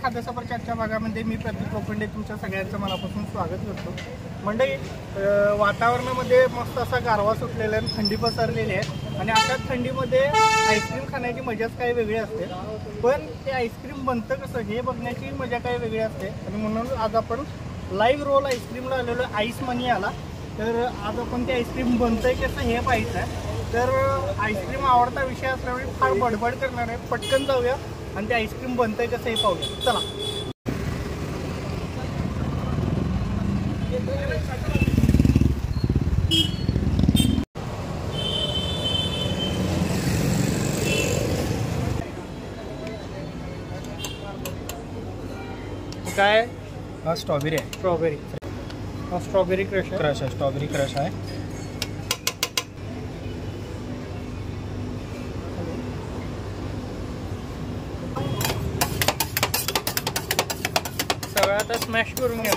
खाद्यसफरच्या आजच्या भागामध्ये मी प्रदीप लोखंडे तुमच्या सगळ्यांचं मनापासून स्वागत करतो। मंडळी, वातावरणामध्ये मस्त असा गारवा सुटलेला आहे, थंडी पसरलेली आहे आणि अशा थंडीमध्ये आईस्क्रीम खाण्याची मजाच काही वेगळी असते। पण ते आईस्क्रीम बनतं कसं हे बघण्याची मजा काही वेगळी असते आणि म्हणून आज आपण लाईव्ह रोल आईस्क्रीमला आलेलो आईस मनी आला। तर आज आपण ते आईस्क्रीम बनतंय कसं हे पाहायचं आहे। तर आईस्क्रीम आवडता विषय असल्यामुळे फार बडबड करणार आहे, पटकन जाऊया आणि ते आईस्क्रीम बनतंय कसं हे पाहूया। चला। काय हा स्ट्रॉबेरी आहे, स्ट्रॉबेरी क्रश आहे स्ट्रॉबेरी क्रश आहे। सगळं आता स्मॅश करून घ्या।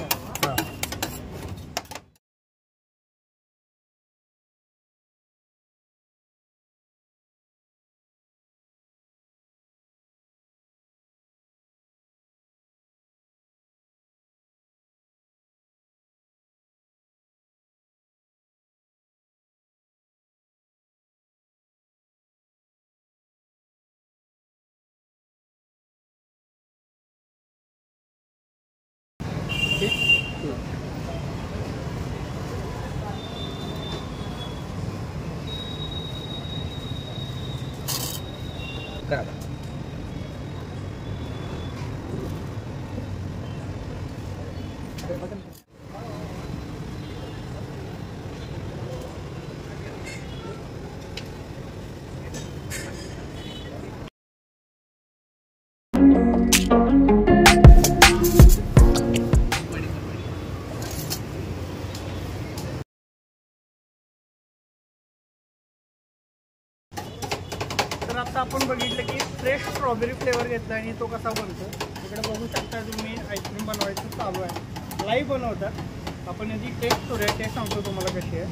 तर आता आपण बघितलं की फ्रेश स्ट्रॉबेरी फ्लेवर घेतला आणि तो कसा बनतो इकडे बघू शकता तुम्ही। आईस्क्रीम बनवायचं चालू आहे, लाईव्ह बनवतात। आपण याची टेस्ट करूया, ते सांगतो तुम्हाला कशी आहे।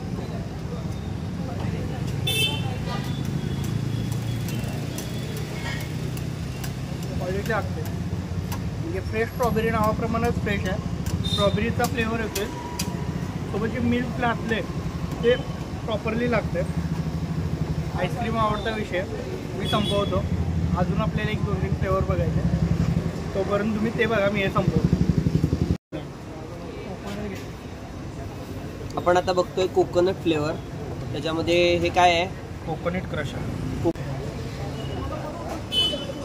क्वालिटी लागते म्हणजे फ्रेश स्ट्रॉबेरी नावाप्रमाणेच फ्रेश आहे। स्ट्रॉबेरीचा फ्लेवर येतोय, सोबत जे मिल्क लागले ते प्रॉपरली लागते। आईस्क्रीम आवडता विषय मी संपवतो, अजून आपल्याला 1-2 फ्लेवर बघायचे, तोपर्यंत तुम्ही ते बघा, मी हे संपवतो। आपण आता बघतोय कोकोनट फ्लेवर, त्याच्यामध्ये हे काय आहे? कोकोनट क्रश आहे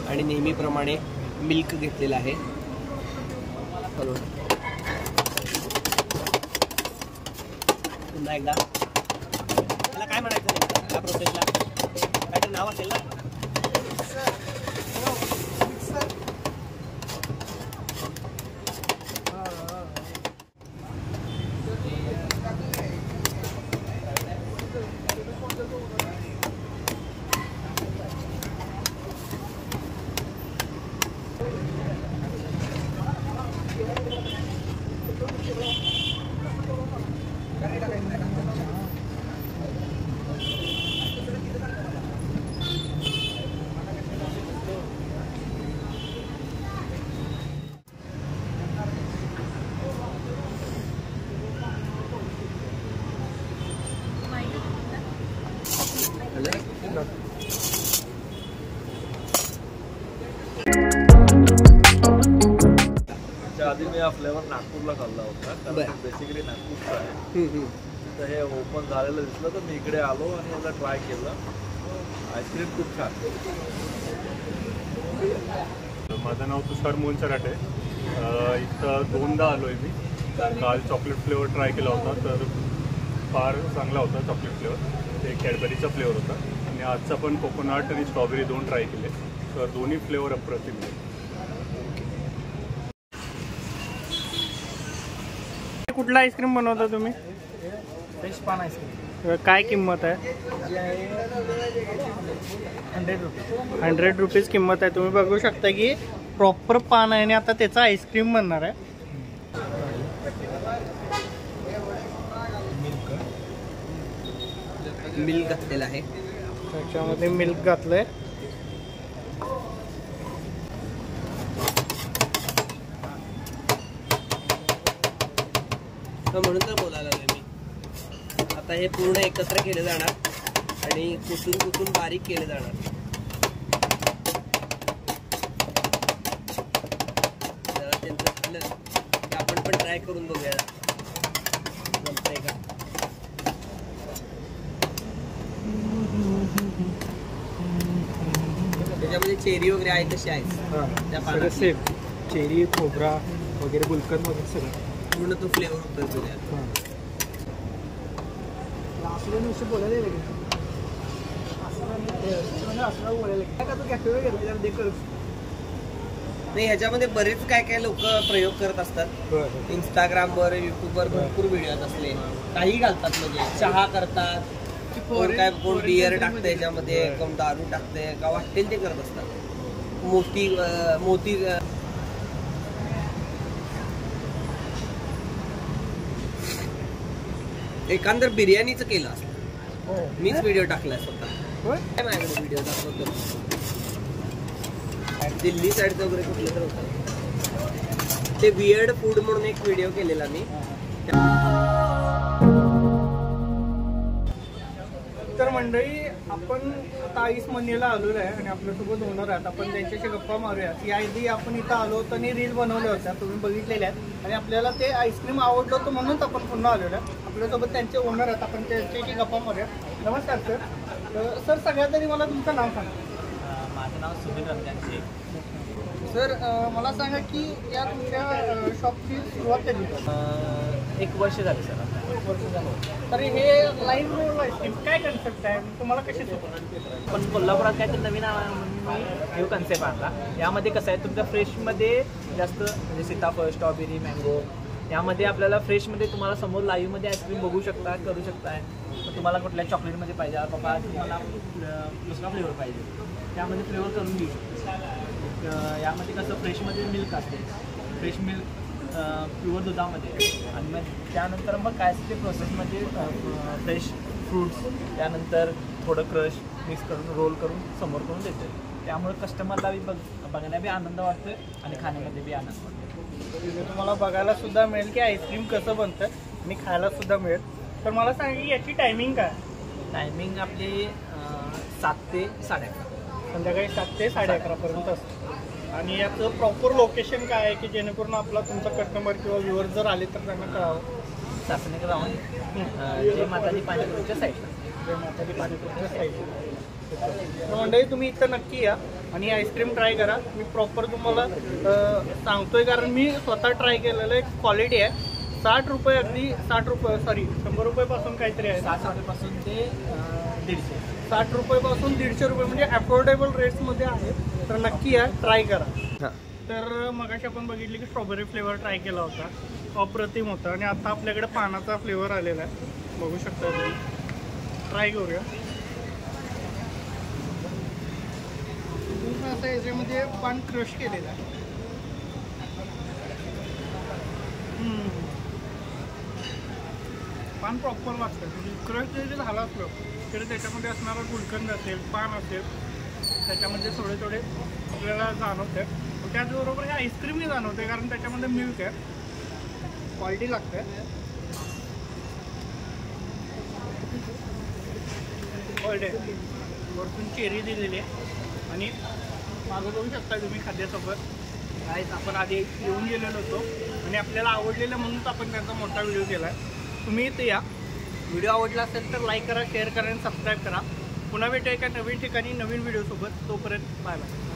आणि नेहमीप्रमाणे मिल्क घेतलेलं आहे। पुन्हा एकदा त्याला काय म्हणायचं नेमकं या प्रोसेसला? काहीतरी नाव असेल ना? आधी मी हा फ्लेवर नागपूरला खाल्ला होता, कारण बेसिकली नागपूरचा आहे। तर हे ओपन झालेलं दिसलं तर मी इकडे आलो आणि याला ट्राय केलं। आईस्क्रीम खूप छान। माझं नाव तुषार मोहन चराटे, इथं 2दा आलो आहे मी। काल चॉकलेट फ्लेवर ट्राय केला होता, तर फार चांगला होता चॉकलेट फ्लेवर, ते कॅडबरीचा फ्लेवर होता। आणि आजचा पण कोकोनट आणि स्ट्रॉबेरी 2 ट्राय केले, तर दोन्ही फ्लेवर अप्रतिम आहे। कुठला आईस्क्रीम बनवता तुम्ही? फ्रेश पान आईस्क्रीम। काय किंमत आहे? 100 रुपीज किंमत आहे। तुम्ही बघू शकता की प्रॉपर पान आहे आणि आता त्याचा आईस्क्रीम बनणार आहे। मिल्क घातलेलं आहे, त्याच्यामध्ये मिल्क घातलंय। म्हणून तर बोलायला लागलोय मी. आता हे पूर्ण एकत्र केले जाणार आणि कुठून बारीक केले जाणार. जरा त्यांचं झालं की आपण पण ट्राय करून बघूया जमतंय का. त्याच्यामध्ये चेरी वगैरे आहे तशी आहे त्या सगळं पानात सेम चेरी खोबरा वगैरे गुलकंद वगैरे सगळं पूर्ण तो फ्लेवर उतरतो त्यात. नाही ह्याच्यामध्ये बरेच काय लोक प्रयोग करत असतात. इंस्टाग्रामवर युट्यूबवर भरपूर व्हिडिओ असले काही घालतात म्हणजे चहा करतात, कोण बियर टाकतं याच्यामध्ये, कोण दारू टाकते, का वाटेल ते करत असतात. मोती एखादं बिर्याणीचं केलं असतं. मीच व्हिडिओ टाकलाय स्वतः. काय माझ्याकडे व्हिडिओ दाखवतो. दिल्ली साईडचं वगैरे कुठलं तर होतं ते वियर्ड फूड म्हणून एक व्हिडिओ केलेला मी. तर मंडळी आपण आता आईस मनीला आलेलो आहे आणि आपल्यासोबत ओनर आहेत. आपण त्यांच्याशी गप्पा मारूया. याआधी आपण इथं आलो होतो आणि रील बनवल्या होत्या, तुम्ही बघितलेल्या आहेत आणि आपल्याला ते आईस्क्रीम आवडलं होतं म्हणूनच आपण पुन्हा आलेलो आहे. आपल्यासोबत त्यांचे ओनर आहेत, आपण त्यांच्याशी गप्पा मारूया. नमस्कार सर. सर सगळ्यात तरी मला तुमचं नाव सांगा. माझं नाव सुनील रमजान शेख. सर मला सांगा की या तुमच्या शॉपची सुरुवात कधी झाली? 1 वर्ष झालं सर. तर हे लाईव्ह रोल आईस्क्रीम काय कन्सेप्ट आहे, तुम्हाला कशी सुरुवात? पण कोल्हापुरात काय तर नवीन न्यू कन्सेप्ट आणला. यामध्ये कसं आहे तुमच्या फ्रेशमध्ये जास्त म्हणजे सीताफळ, स्ट्रॉबेरी, मँगो यामध्ये आपल्याला फ्रेशमध्ये तुम्हाला समोर लाईव्हमध्ये आईस्क्रीम बघू शकता, करू शकताय. तर तुम्हाला कुठल्या चॉकलेटमध्ये पाहिजे बाबा, तुम्हाला दुसरा फ्लेवर पाहिजे त्यामध्ये फ्लेवर करून घेऊ शकतो. यामध्ये कसं फ्रेशमध्ये मिल्क असते, फ्रेश मिल्क प्युअर दुधामध्ये आणि मग त्यानंतर मग काय असते प्रोसेसमध्ये फ्रेश फ्रूट्स, त्यानंतर थोडं क्रश मिक्स करून रोल करून समोर करून देते. त्यामुळे कस्टमरला बी बघायला बी आनंद वाटतो आणि खाण्यामध्ये बी आनंद वाटतो. तुम्हाला बघायला सुद्धा मिळेल की आईस्क्रीम कसं बनतं आणि खायला सुद्धा मिळेल. तर मला सांगा की याची टायमिंग काय? टायमिंग आपली 7 ते 11:30. संध्याकाळी 7 ते 11:30पर्यंत असतं. आणि याचं प्रॉपर लोकेशन काय आहे की जेणेकरून आपला तुमचा कस्टमर किंवा व्ह्युअर जर आले तर त्यांना कळावं? चाचणी राहून जय माताजी पाणीपुरीच्या साईडला. जय माताजी पाणीपुरीच्या साईडला. मंडळी तुम्ही इथं नक्की या आणि आईस्क्रीम ट्राय करा. मी प्रॉपर तुम्हाला सांगतोय कारण मी स्वतः ट्राय केलेलं आहे. क्वालिटी आहे. 60 रुपये अगदी 60 रुपये 100 रुपयेपासून काहीतरी आहे. 60 रुपयेपासून ते 150. 60 रुपयेपासून 150 रुपये म्हणजे अफोर्डेबल रेट्समध्ये आहे. तर नक्की या, ट्राय करा. तर मगाशी आपण बघितली की स्ट्रॉबेरी फ्लेवर ट्राय केला होता, अप्रतिम होता. आणि आता आपल्याकडे पानाचा फ्लेवर आलेला आहे, बघू शकता तुम्ही. ट्राय करूया. पूर्ण असं याच्यामध्ये पान क्रश केलेलं आहे. पान प्रॉपर लागतं. क्रश जरी झाला असलं तरी त्याच्यामध्ये असणारा गुलकंद असेल, पान असेल, त्याच्यामध्ये थोडे आपल्याला जाणवते. त्याचबरोबर हे आईस्क्रीमही जाणवते कारण त्याच्यामध्ये मिल्क आहे, क्वालिटी लागते. क्वालिटी वरतून चेरी दिलेली आहे आणि मागं बघू शकता तुम्ही खाद्यासोबत काहीच. आपण आधी येऊन गेलेलो होतो आणि आपल्याला आवडलेलं म्हणून आपण त्यांचा मोठा व्हिडिओ केला आहे. तुम्ही इथे या. व्हिडिओ आवडला असेल तर लाईक करा, शेअर करा आणि सबस्क्राईब करा. पुन्हा भेटूया एका नवीन ठिकाणी नवीन व्हिडिओसोबत. तोपर्यंत बाय बाय.